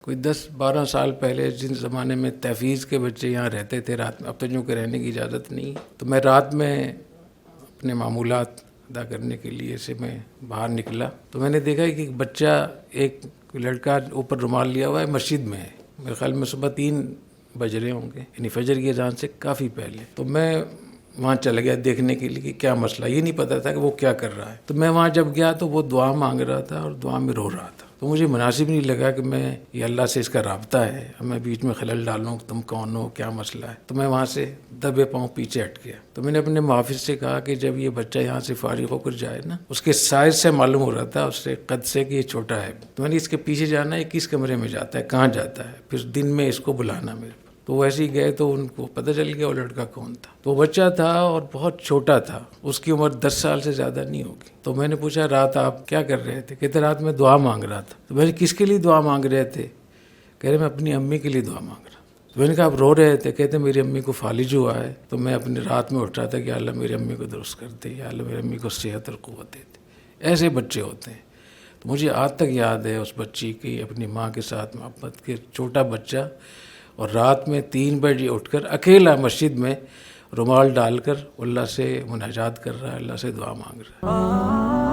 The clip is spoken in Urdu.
کوئی 10-12 سال پہلے جن زمانے میں تحفیظ کے بچے یہاں رہتے تھے رات میں، اب تو جو کہ رہنے کی اجازت نہیں، تو میں رات میں اپنے معمولات ادا کرنے کے لیے سے میں باہر نکلا تو میں نے دیکھا کہ ایک بچہ، ایک لڑکا اوپر رومال لیا ہوا ہے، مسجد میں ہے. میرے خیال میں صبح 3 بج رہے ہوں گے، یعنی فجر کی اذان سے کافی پہلے. تو میں وہاں چلا گیا دیکھنے کے لیے کہ کیا مسئلہ، یہ نہیں پتا تھا کہ وہ کیا کر رہا ہے. تو میں وہاں جب گیا تو وہ دعا مانگ رہا تھا اور دعا میں رو رہا تھا. تو مجھے مناسب نہیں لگا کہ میں یہ اللہ سے اس کا رابطہ ہے، میں بیچ میں خلل ڈالوں، تم کون ہو، کیا مسئلہ ہے. تو میں وہاں سے دبے پاؤں پیچھے ہٹ گیا. تو میں نے اپنے محافظ سے کہا کہ جب یہ بچہ یہاں سے فارغ ہو کر جائے نا، اس کے سائز سے معلوم ہو رہا تھا، اس سے قد سے کہ یہ چھوٹا ہے. تو میں نے اس کے پیچھے جانا ہے، کس کمرے میں جاتا ہے، کہاں جاتا ہے، پھر دن میں اس کو بلانا میرے پاس. تو ویسے ہی گئے تو ان کو پتہ چل گیا وہ لڑکا کون تھا. تو بچہ تھا اور بہت چھوٹا تھا، اس کی عمر 10 سال سے زیادہ نہیں ہوگی. تو میں نے پوچھا رات آپ کیا کر رہے تھے؟ کہتے رات میں دعا مانگ رہا تھا. تو میں نے کس کے لیے دعا مانگ رہے تھے؟ کہہ رہے میں اپنی امی کے لیے دعا مانگ رہا. تو میں نے کہا آپ رو رہے تھے؟ کہتے میری امی کو فالج ہوا ہے، تو میں اپنی رات میں اٹھ رہا تھا کہ اللہ میری امی کو درست کر دے، یا اللہ میری امی کو صحت اور قوت دے دے. ایسے بچے ہوتے ہیں. تو مجھے آج تک یاد ہے اس بچی کی اپنی ماں کے ساتھ محبت کے، چھوٹا بچہ اور رات میں 3 بجے اٹھ کر اکیلا مسجد میں رومال ڈال کر اللہ سے مناجات کر رہا ہے، اللہ سے دعا مانگ رہا ہے.